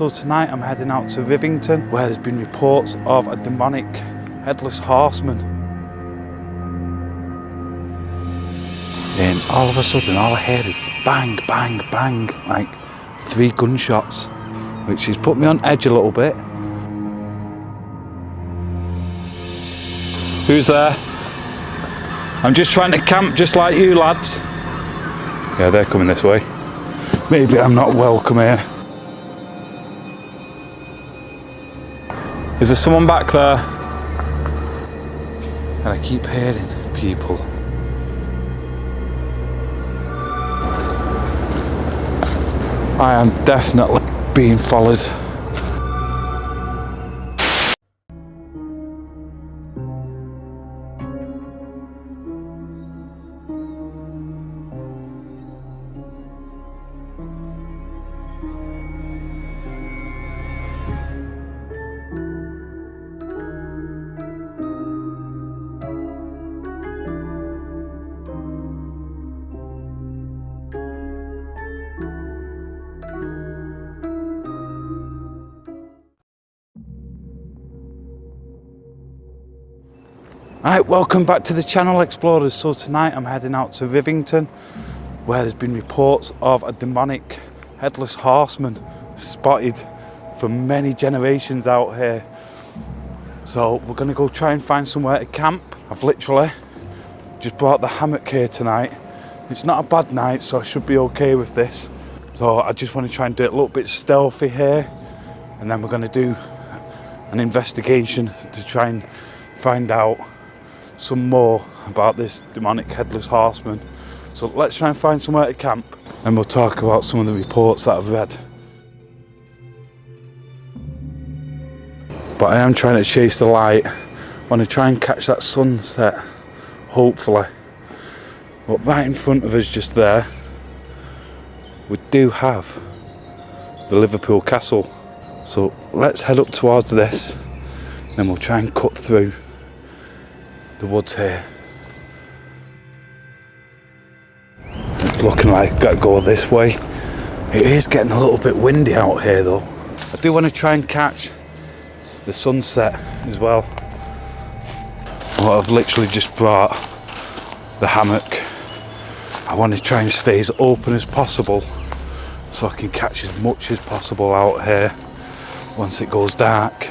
So tonight I'm heading out to Rivington, where there's been reports of a demonic headless horseman. And all of a sudden all I heard is bang, bang, bang, like 3 gunshots, which has put me on edge a little bit. Who's there? I'm just trying to camp just like you lads. Yeah, they're coming this way. Maybe I'm not welcome here. Is there someone back there? And I keep hearing people. I am definitely being followed. Alright, welcome back to the channel, Explorers. So tonight I'm heading out to Rivington, where there's been reports of a demonic headless horseman spotted for many generations out here. So we're going to go try and find somewhere to camp. I've literally just brought the hammock here tonight. It's not a bad night, so I should be okay with this. So I just want to try and do it a little bit stealthy here, and then we're going to do an investigation to try and find out some more about this demonic headless horseman. So let's try and find somewhere to camp, and we'll talk about some of the reports that I've read. But I am trying to chase the light. I want to try and catch that sunset, hopefully. But right in front of us, just there, we do have the Liverpool Castle. So let's head up towards this, then we'll try and cut through the woods here. It's looking like I've got to go this way. It is getting a little bit windy out here though. I do want to try and catch the sunset as well. Well, I've literally just brought the hammock. I want to try and stay as open as possible so I can catch as much as possible out here once it goes dark.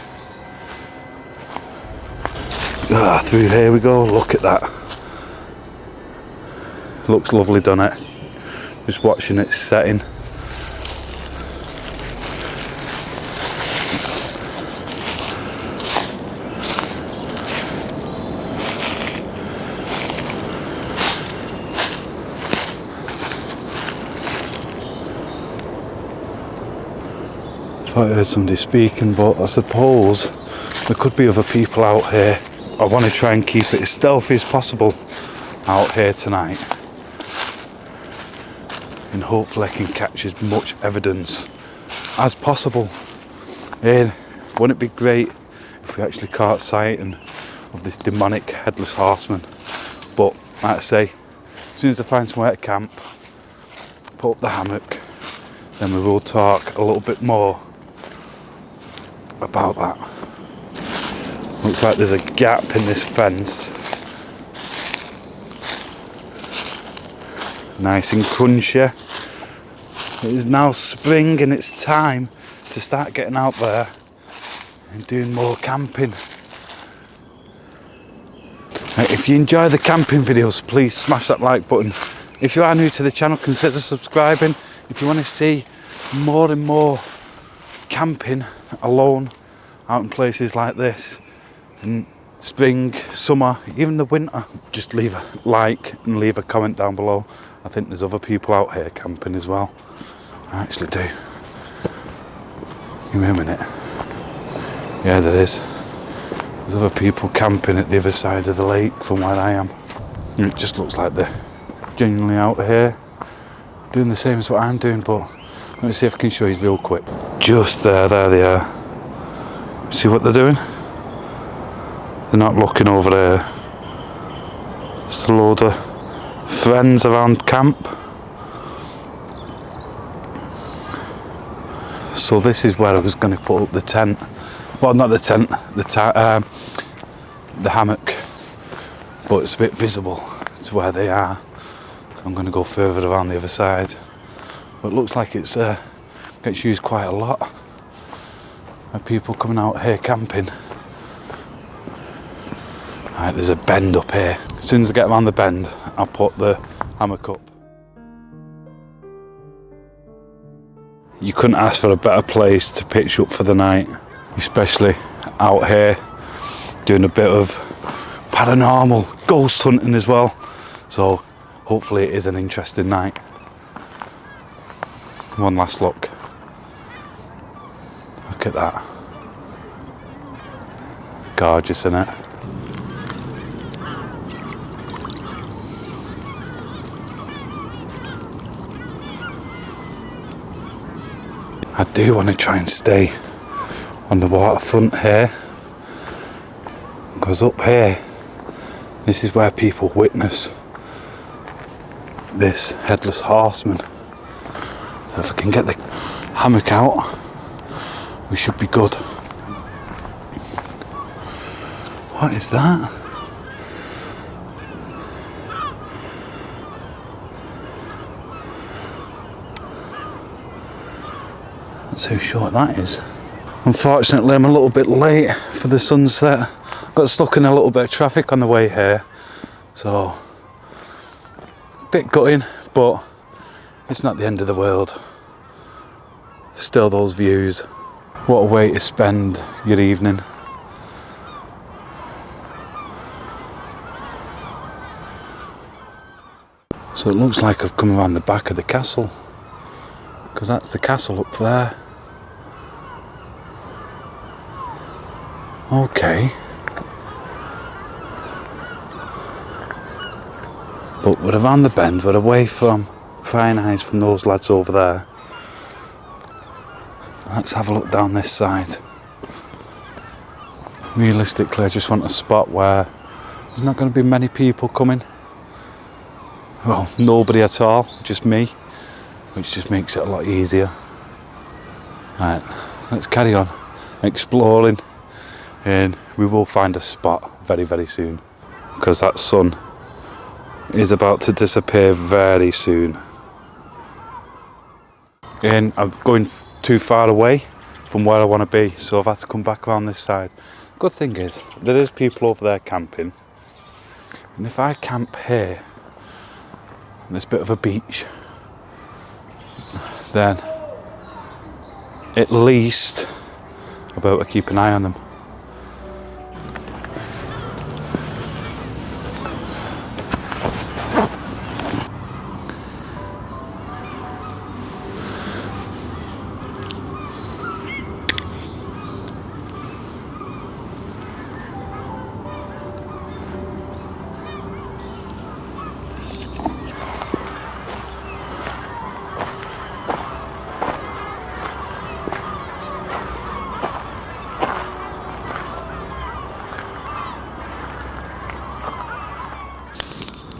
Through here we go, look at that. Looks lovely, doesn't it? Just watching it setting. I thought I heard somebody speaking, but I suppose there could be other people out here. I want to try and keep it as stealthy as possible out here tonight, and hopefully I can catch as much evidence as possible. And wouldn't it be great if we actually caught sight of this demonic headless horseman? But like I say, as soon as I find somewhere to camp, put up the hammock, then we will talk a little bit more about that. Looks like there's a gap in this fence. Nice and crunchy. It is now spring and it's time to start getting out there and doing more camping. If you enjoy the camping videos, please smash that like button. If you are new to the channel, consider subscribing. If you want to see more and more camping alone out in places like this, in spring, summer, even the winter, just leave a like and leave a comment down below. I think there's other people out here camping as well. I actually do. Give me a minute. Yeah, there is. There's other people camping at the other side of the lake from where I am. And it just looks like they're genuinely out here doing the same as what I'm doing, but let me see if I can show you real quick. Just there they are. See what they're doing? They're not looking over there. Just a load of friends around camp. So this is where I was going to put up the tent. Well, not the tent, the hammock. But it's a bit visible to where they are. So I'm going to go further around the other side. But it looks like it's gets used quite a lot. Of people coming out here camping. Right, there's a bend up here. As soon as I get around the bend, I'll put the hammock up. You couldn't ask for a better place to pitch up for the night, especially out here doing a bit of paranormal ghost hunting as well. So hopefully it is an interesting night. One last look. Look at that. Gorgeous, isn't it? I do want to try and stay on the waterfront here, because up here, this is where people witness this headless horseman. So if I can get the hammock out, we should be good. What is that? Not too sure what that is. Unfortunately, I'm a little bit late for the sunset. Got stuck in a little bit of traffic on the way here, so a bit gutting, but it's not the end of the world. Still those views. What a way to spend your evening. So it looks like I've come around the back of the castle, because that's the castle up there. Okay. But we're around the bend, we're away from prying eyes from those lads over there. Let's have a look down this side. Realistically, I just want a spot where there's not going to be many people coming. Well, nobody at all, just me, which just makes it a lot easier. Right, let's carry on exploring, and we will find a spot very, very soon, because that sun is about to disappear very soon. And I'm going too far away from where I want to be, so I've had to come back around this side. Good thing is, there is people over there camping, and if I camp here, on this bit of a beach, then at least I'll be able to keep an eye on them.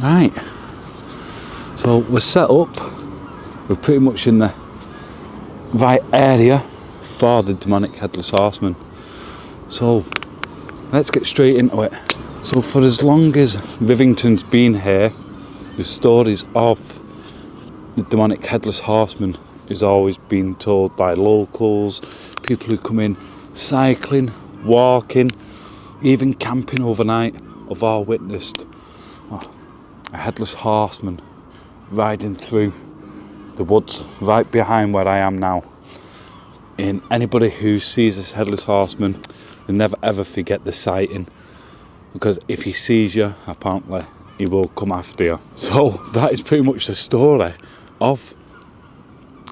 Right, so we're set up, we're pretty much in the right area for the demonic headless horseman. So let's get straight into it. So for as long as Rivington's been here, the stories of the demonic headless horseman is always been told by locals, people who come in cycling, walking, even camping overnight. Have all witnessed a headless horseman riding through the woods right behind where I am now. And anybody who sees this headless horseman, they never ever forget the sighting, because if he sees you, apparently he will come after you. So that is pretty much the story of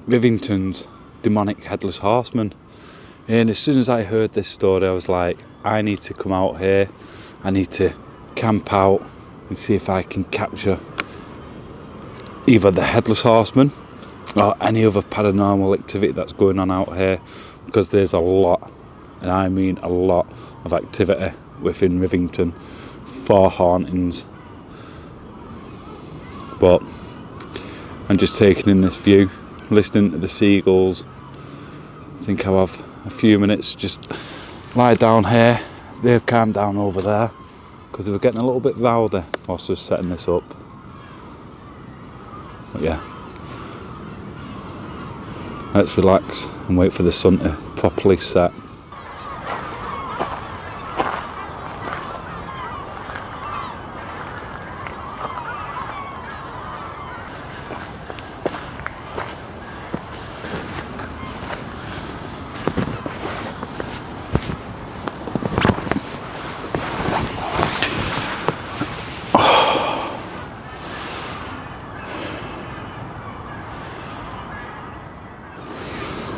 Rivington's demonic headless horseman. And as soon as I heard this story, I was like, I need to come out here, I need to camp out and see if I can capture either the headless horseman or any other paranormal activity that's going on out here, because there's a lot, and I mean a lot, of activity within Rivington for hauntings. But I'm just taking in this view, listening to the seagulls, think I'll have a few minutes, just lie down here. They've calmed down over there because they were getting a little bit rowdy whilst I was setting this up. But yeah, let's relax and wait for the sun to properly set.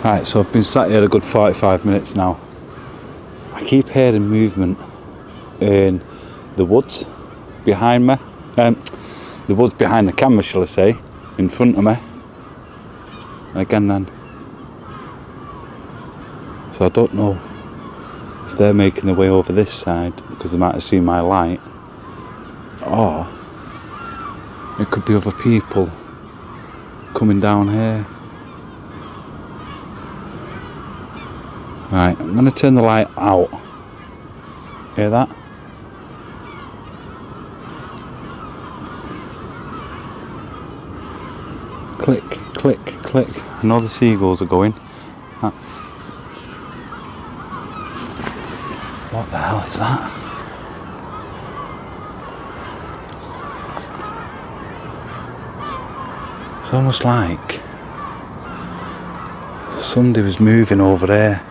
Right, so I've been sat here a good 45 minutes now. I keep hearing movement in the woods behind me. The woods behind the camera, shall I say, in front of me. And again then. So I don't know if they're making their way over this side because they might have seen my light. Or it could be other people coming down here. Right, I'm going to turn the light out. Hear that? Click, click, click. I know the seagulls are going. What the hell is that? It's almost like somebody was moving over there.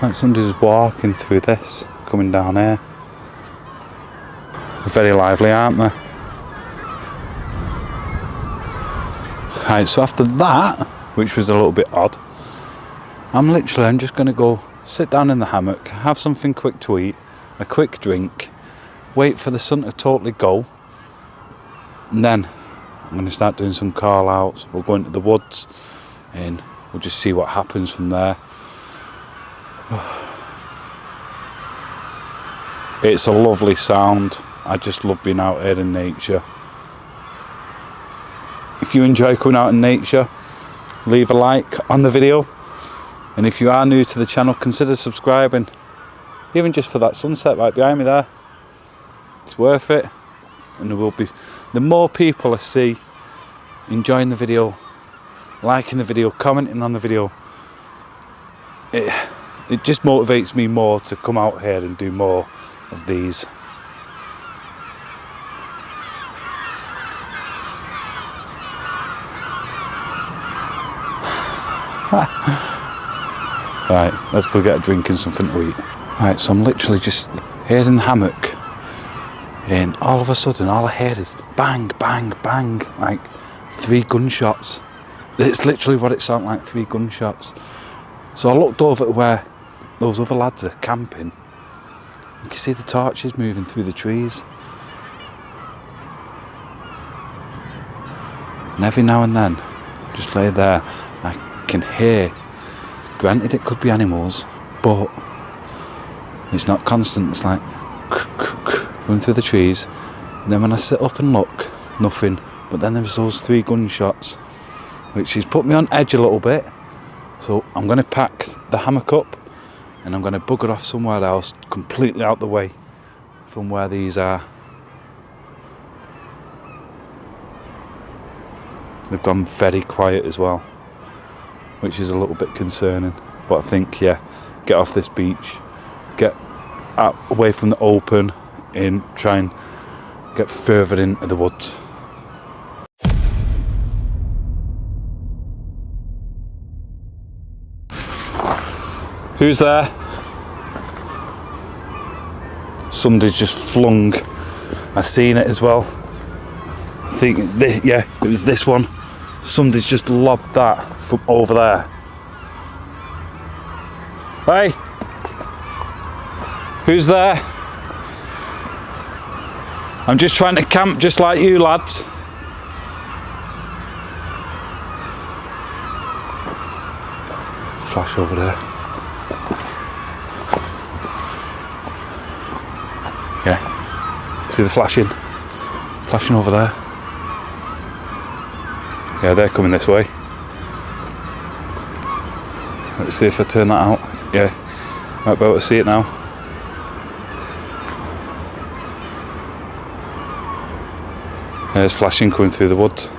Like somebody's walking through this, coming down here. They're very lively, aren't they? Right, so after that, which was a little bit odd, I'm just going to go sit down in the hammock, have something quick to eat, a quick drink, wait for the sun to totally go, and then I'm going to start doing some call outs. We'll go into the woods and we'll just see what happens from there. It's a lovely sound. I just love being out here in nature. If you enjoy coming out in nature, leave a like on the video, and if you are new to the channel, consider subscribing, even just for that sunset right behind me there. It's worth it, and there will be, the more people I see enjoying the video, liking the video, commenting on the video, it just motivates me more to come out here and do more of these. Right, let's go get a drink and something to eat. Right, so I'm literally just here in the hammock, and all of a sudden all I hear is bang, bang, bang, like 3 gunshots. It's literally what it sounded like, 3 gunshots. So I looked over to where those other lads are camping. You can see the torches moving through the trees. And every now and then, just lay there, I can hear, granted it could be animals, but it's not constant. It's like going through the trees. And then when I sit up and look, nothing. But then there's those 3 gunshots, which has put me on edge a little bit. So I'm going to pack the hammock up and I'm going to bugger off somewhere else, completely out the way from where these are. They've gone very quiet as well, which is a little bit concerning. But I think, yeah, get off this beach, get out, away from the open, and try and get further into the woods. Who's there? Somebody's just flung. I've seen it as well. I think, yeah, it was this one. Somebody's just lobbed that from over there. Hey! Who's there? I'm just trying to camp just like you lads. Flash over there. Yeah. See the flashing? Flashing over there. Yeah, they're coming this way. Let's see if I turn that out. Yeah, might be able to see it now. Yeah, there's flashing coming through the woods.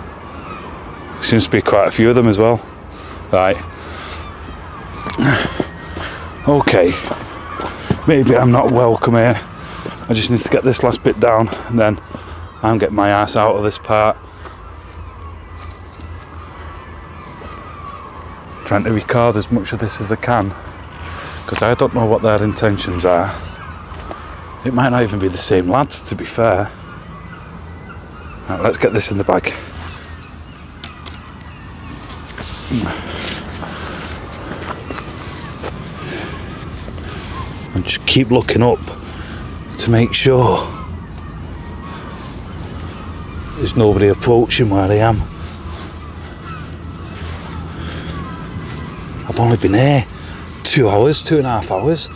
Seems to be quite a few of them as well. Right. Okay. Maybe I'm not welcome here. I just need to get this last bit down and then I'm getting my ass out of this part. Trying to record as much of this as I can because I don't know what their intentions are. It might not even be the same lads, to be fair. Right, let's get this in the bag. And just keep looking up to make sure there's nobody approaching where I am. I've only been here 2 hours, 2.5 hours.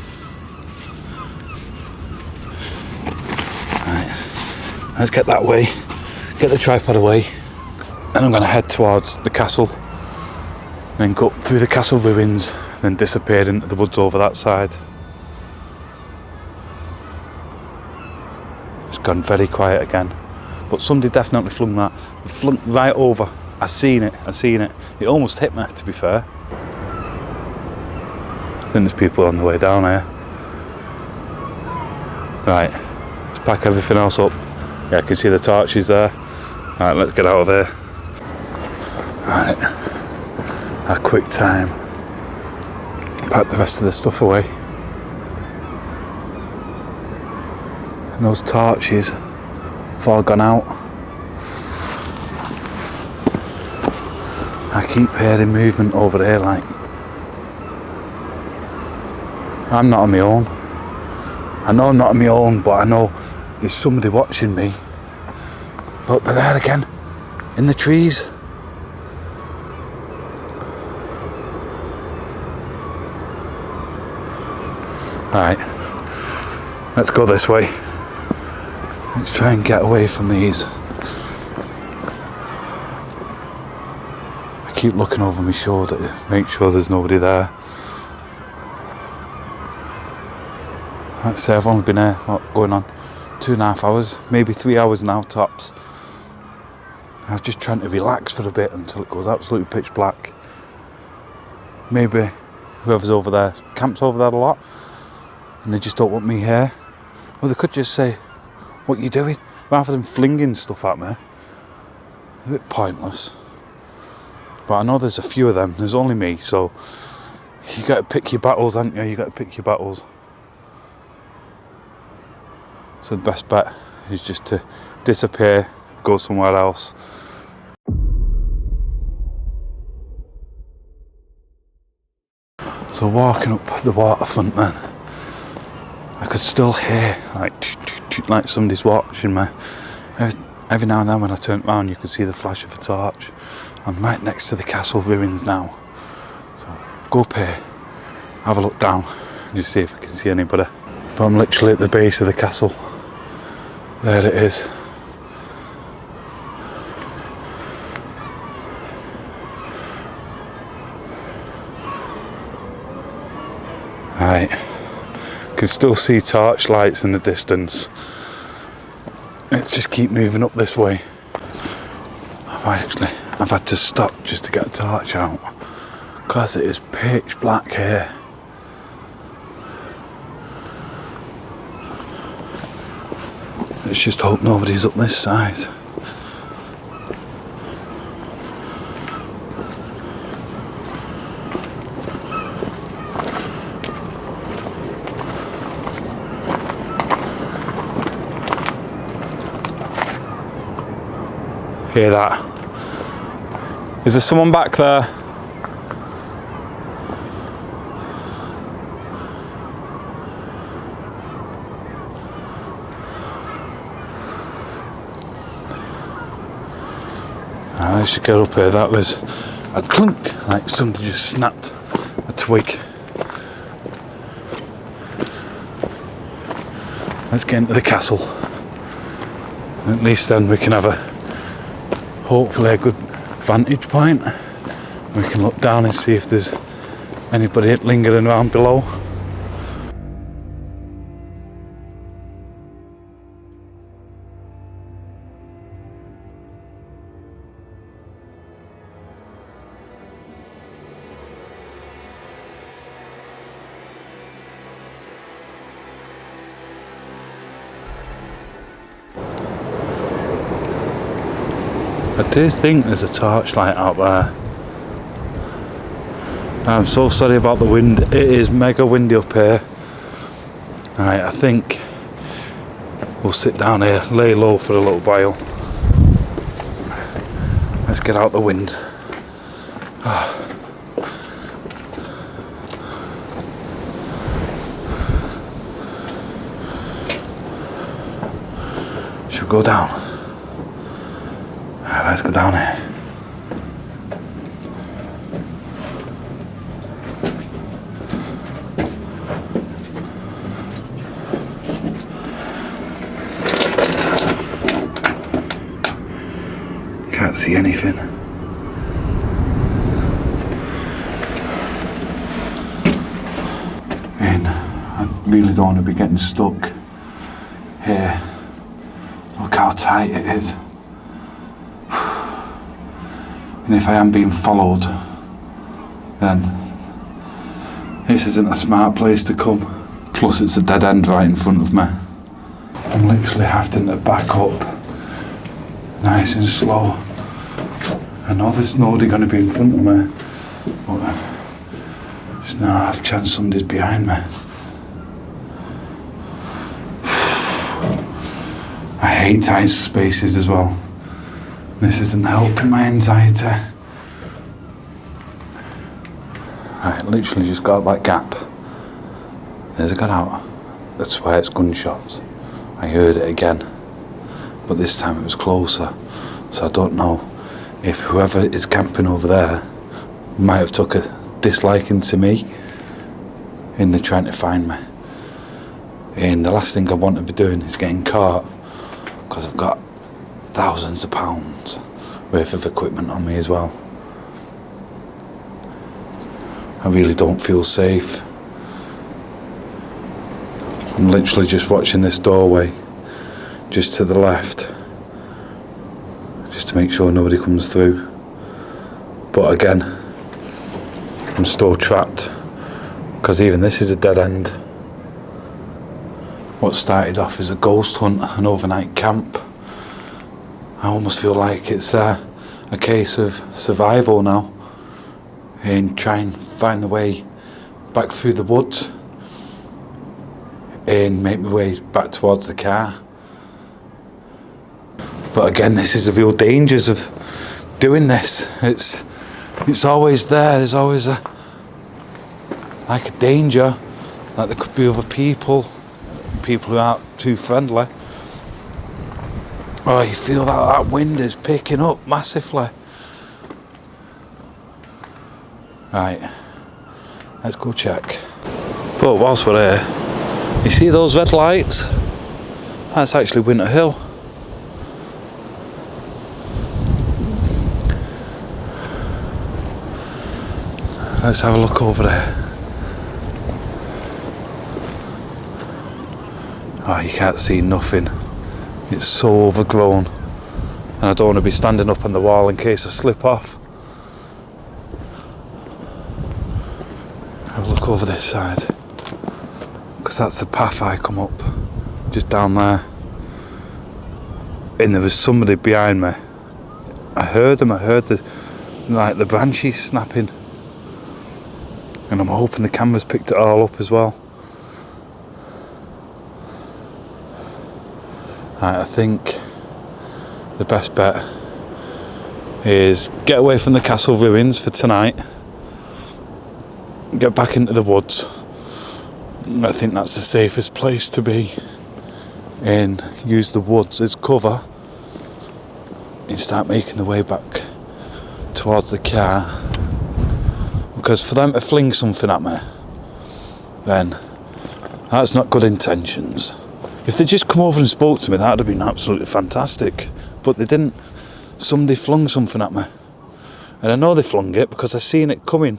Right, let's get that way, get the tripod away, and I'm going to head towards the castle, then go up through the castle ruins, then disappear into the woods over that side. It's gone very quiet again, but somebody definitely flung that. It flung right over. I seen it. It almost hit me, to be fair. I think there's people on the way down here. Right, let's pack everything else up. Yeah, I can see the torches there. Right, let's get out of there. Right, a quick time. Pack the rest of the stuff away. And those torches have all gone out. I keep hearing movement over there, like. I'm not on my own. I know I'm not on my own, but I know there's somebody watching me. Look, they're there again, in the trees. Right, let's go this way. Let's try and get away from these. I keep looking over my shoulder to make sure there's nobody there. Like I say, I've only been here, going on 2.5 hours, maybe 3 hours now tops. I was just trying to relax for a bit until it goes absolutely pitch black. Maybe whoever's over there camps over there a lot and they just don't want me here. Or they could just say, "What are you doing?" rather than flinging stuff at me. A bit pointless. But I know there's a few of them, there's only me, so you got to pick your battles, haven't you? You got to pick your battles. So the best bet is just to disappear, go somewhere else. So walking up the waterfront then, I could still hear like somebody's watching me. Every now and then when I turned around you could see the flash of a torch. I'm right next to the castle ruins now. So go up here, have a look down, and just see if I can see anybody. But I'm literally at the base of the castle. There it is. Right, can still see torch lights in the distance. Let's just keep moving up this way. I've had to stop just to get a torch out because it is pitch black here. Let's just hope nobody's up this side. Hear that? Is there someone back there? I should get up here. That was a clunk, like somebody just snapped a twig. Let's get into the castle. At least then we can have hopefully a good vantage point. We can look down and see if there's anybody lingering around below. I do think there's a torchlight out there. I'm so sorry about the wind. It is mega windy up here. Alright, I think we'll sit down here, lay low for a little while. Let's get out the wind. Should we go down? Let's go down here. Can't see anything. And I really don't want to be getting stuck here. Look how tight it is. And if I am being followed, then this isn't a smart place to come. Plus it's a dead end right in front of me. I'm literally having to back up nice and slow. I know there's nobody going to be in front of me, but there's no half chance somebody's behind me. I hate tight spaces as well. This isn't helping my anxiety. I literally just got that gap. As I got out, I swear it's gunshots. I heard it again, but this time it was closer. So I don't know if whoever is camping over there might have took a disliking to me and they're trying to find me. And the last thing I want to be doing is getting caught, because I've got thousands of pounds worth of equipment on me as well. I really don't feel safe. I'm literally just watching this doorway just to the left, just to make sure nobody comes through. But again, I'm still trapped, because even this is a dead end. What started off as a ghost hunt, an overnight camp, I almost feel like it's a case of survival now, and try and find the way back through the woods and make my way back towards the car. But again, this is the real dangers of doing this. It's always there. There's always a danger that there could be other people who aren't too friendly. Oh, you feel that wind is picking up massively. Right, let's go check. But whilst we're here, you see those red lights? That's actually Winter Hill. Let's have a look over there. Oh, you can't see nothing. It's so overgrown, and I don't want to be standing up on the wall in case I slip off. Have a look over this side, because that's the path I come up, just down there. And there was somebody behind me. I heard them. I heard the branches snapping, and I'm hoping the camera's picked it all up as well. Right, I think the best bet is get away from the castle ruins for tonight, get back into the woods. I think that's the safest place to be, and use the woods as cover and start making the way back towards the car, because for them to fling something at me, then that's not good intentions. If they just come over and spoke to me, that would have been absolutely fantastic. But they didn't. Somebody flung something at me. And I know they flung it because I seen it coming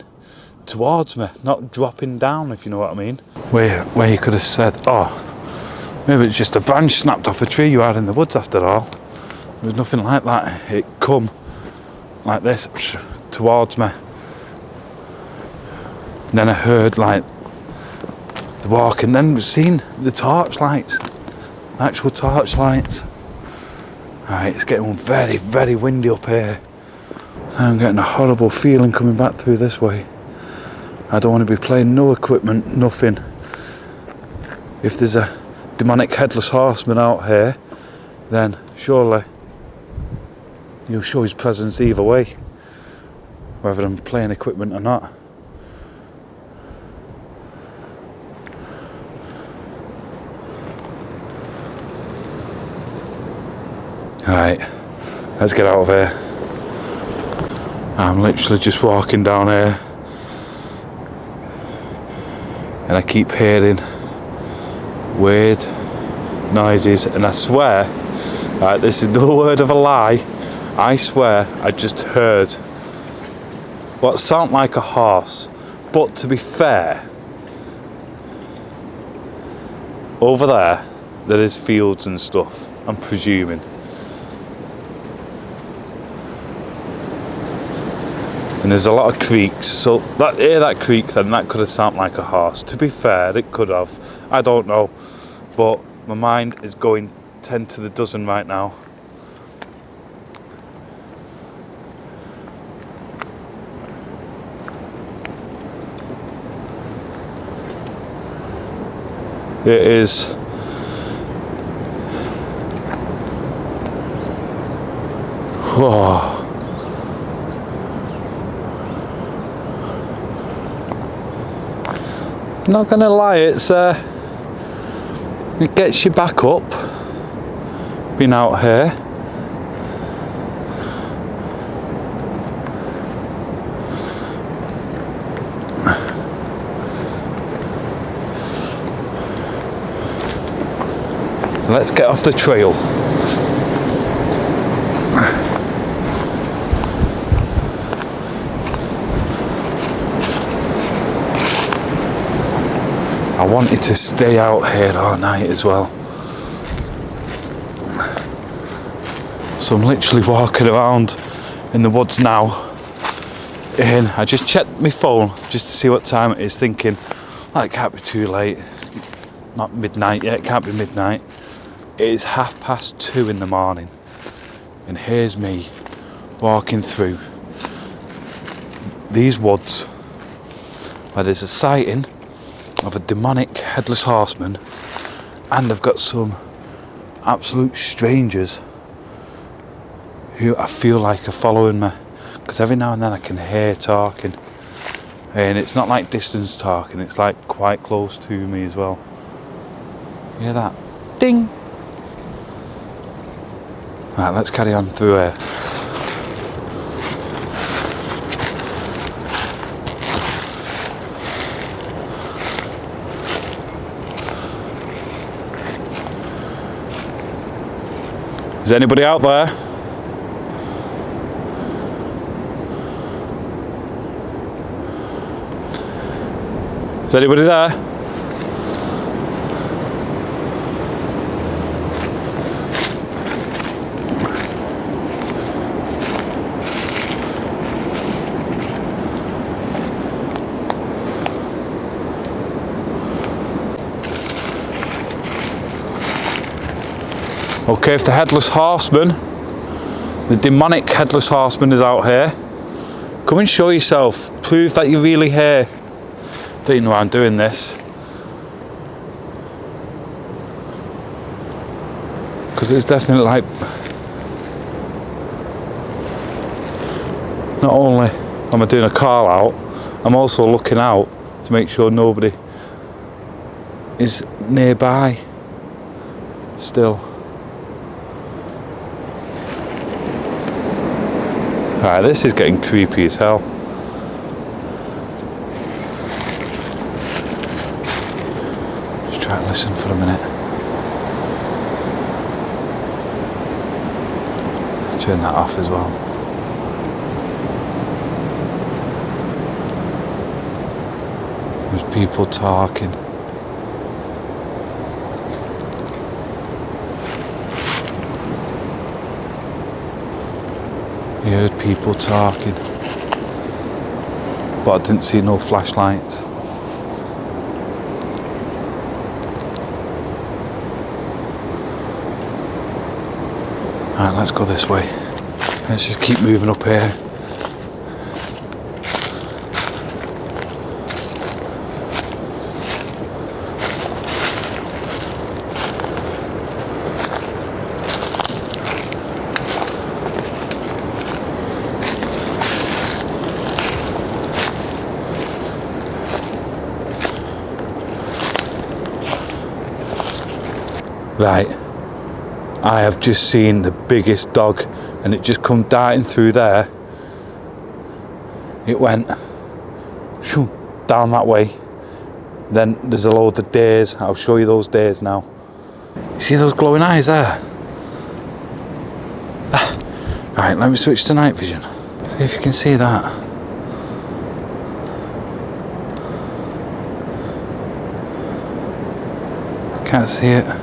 towards me, not dropping down, if you know what I mean. Where you could have said, oh, maybe it's just a branch snapped off a tree you had in the woods after all. There was nothing like that. It come like this towards me. And then I heard like the walk, and then seen the torchlights, actual torchlights. Right, it's getting very, very windy up here. I'm getting a horrible feeling coming back through this way. I don't want to be playing no equipment, nothing. If there's a demonic headless horseman out here, then surely he'll show his presence either way, whether I'm playing equipment or not. Right, let's get out of here. I'm literally just walking down here and I keep hearing weird noises, and I swear, right, this is no word of a lie, I swear I just heard what sounded like a horse. But to be fair, over there is fields and stuff, I'm presuming. And there's a lot of creeks, so that creek then, that could have sounded like a horse. To be fair, it could have, I don't know, but my mind is going 10 to the dozen right now. It is whoa. Not gonna lie, it gets you back up being out here. Let's get off the trail. I wanted to stay out here all night as well. So I'm literally walking around in the woods now. And I just checked my phone just to see what time it is, thinking, oh, it can't be too late. Not midnight yet, it can't be midnight. It is 2:30 in the morning. And here's me walking through these woods where there's a sighting of a demonic headless horseman, and I've got some absolute strangers who I feel like are following me, because every now and then I can hear talking, and it's not like distance talking, it's like quite close to me as well. You hear that? Ding! Right, let's carry on through here. Is anybody out there? Is anybody there? Okay, if the headless horseman, the demonic headless horseman is out here, come and show yourself. Prove that you're really here. Don't even know why I'm doing this. Because it's definitely like, not only am I doing a call out, I'm also looking out to make sure nobody is nearby still. Right, this is getting creepy as hell. Just try to listen for a minute. Turn that off as well. people talking. I heard people talking, but I didn't see no flashlights. Alright, let's go this way. Let's just keep moving up here. Right, I have just seen the biggest dog, and it just come darting through there. It went shoo, down that way. Then there's a load of days. I'll show you those days now. You see those glowing eyes there? Right, let me switch to night vision. See if you can see that. Can't see it.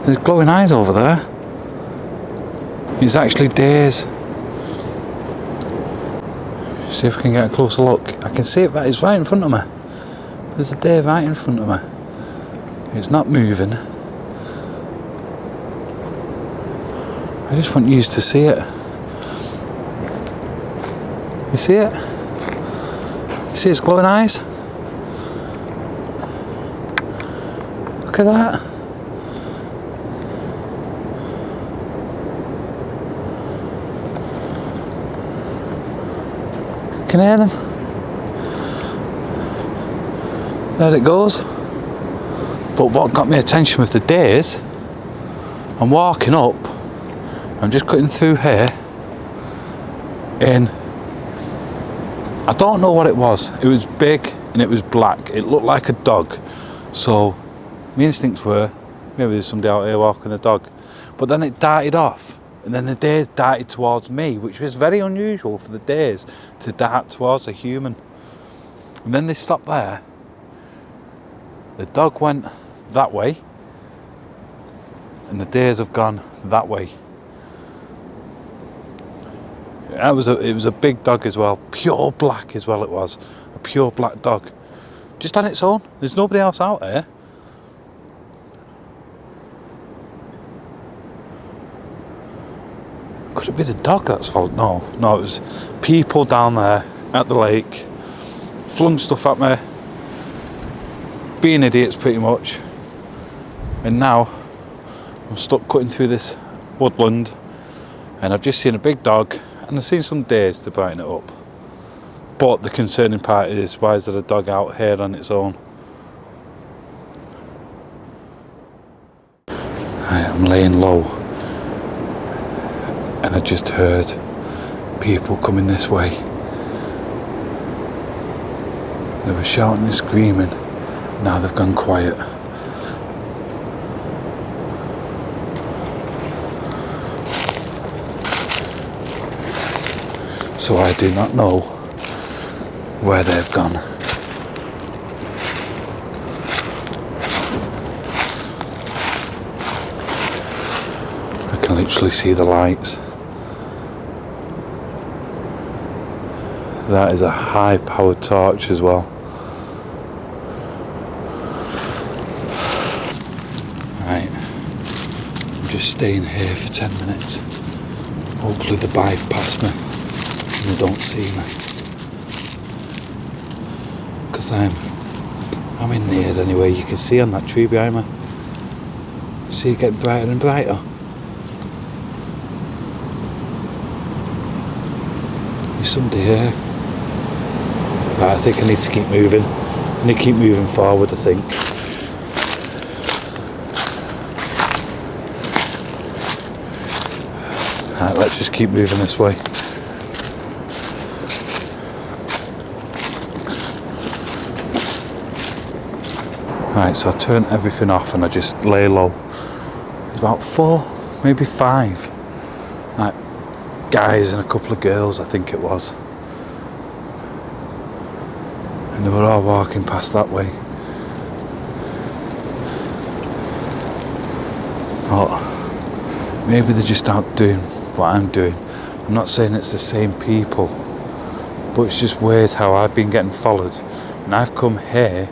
There's glowing eyes over there. It's actually days. See if we can get a closer look. I can see it, but it's right in front of me. There's a day right in front of me. It's not moving. I just want you to see it. You see it? You see its glowing eyes? Look at that. Can you hear them? There it goes. But what got my attention with the days, I'm walking up, I'm just cutting through here, and I don't know what it was. It was big and it was black. It looked like a dog. So my instincts were, maybe there's somebody out here walking a dog. But then it darted off. And then the days darted towards me, which was very unusual for the days to dart towards a human. And then they stopped there. The dog went that way, and the days have gone that way. It was a big dog as well, pure black as well. It was a pure black dog, just on its own. There's nobody else out there. Could it be the dog that's followed? No, it was people down there at the lake, flung stuff at me, being idiots pretty much. And now I'm stuck cutting through this woodland, and I've just seen a big dog, and I've seen some days to brighten it up. But the concerning part is, why is there a dog out here on its own? I'm laying low, and I just heard people coming this way. They were shouting and screaming. Now they've gone quiet. So I do not know where they've gone. I can literally see the lights. That is a high-powered torch as well. Right, I'm just staying here for 10 minutes. Hopefully they bypass me and they don't see me. Because I'm in the air anyway. You can see on that tree behind me. See it getting brighter and brighter. There's somebody here. Right, I think I need to keep moving. I need to keep moving forward, I think. Right, let's just keep moving this way. Right, so I turn everything off and I just lay low. There's about 4, maybe 5. Like, guys and a couple of girls, I think it was. and they were all walking past that way. Oh, maybe they're just out doing what I'm doing. I'm not saying it's the same people, but it's just weird how I've been getting followed, and I've come here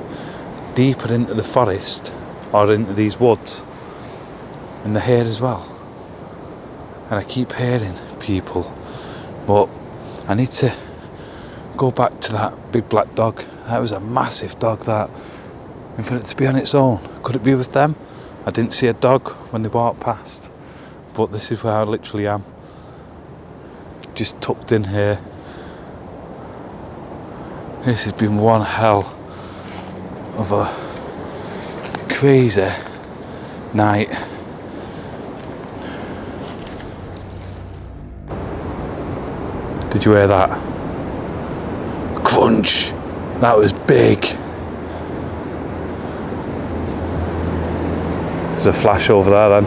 deeper into the forest or into these woods, and they're here as well, and I keep hearing people. But I need to go back to that big black dog. That was a massive dog, that, and for it to be on its own. Could it be with them? I didn't see a dog when they walked past, but this is where I literally am, just tucked in here. This has been one hell of a crazy night. Did you hear that? Crunch! That was big. There's a flash over there then.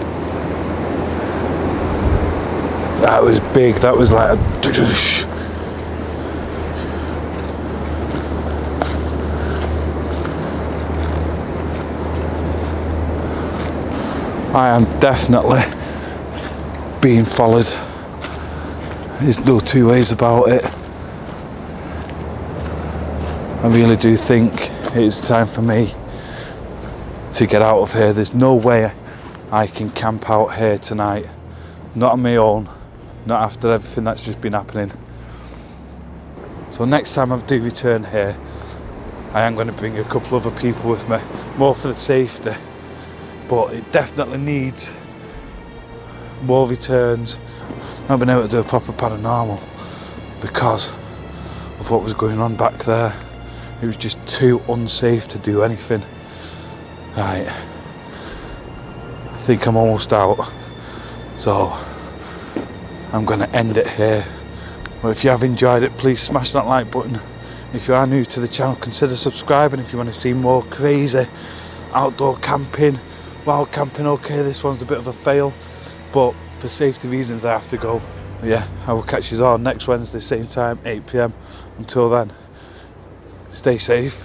That was big, that was like a doosh. I am definitely being followed. There's no two ways about it. I really do think it's time for me to get out of here. There's no way I can camp out here tonight. Not on my own. Not after everything that's just been happening. So next time I do return here, I am going to bring a couple other people with me, more for the safety. But it definitely needs more returns. I've been able to do a proper paranormal because of what was going on back there. It was just too unsafe to do anything. Right, I think I'm almost out, so I'm going to end it here. But if you have enjoyed it, please smash that like button. If you are new to the channel, consider subscribing if you want to see more crazy outdoor camping, wild camping. Okay, this one's a bit of a fail, but for safety reasons I have to go. But yeah, I will catch you all next Wednesday, same time, 8 PM. Until then, stay safe.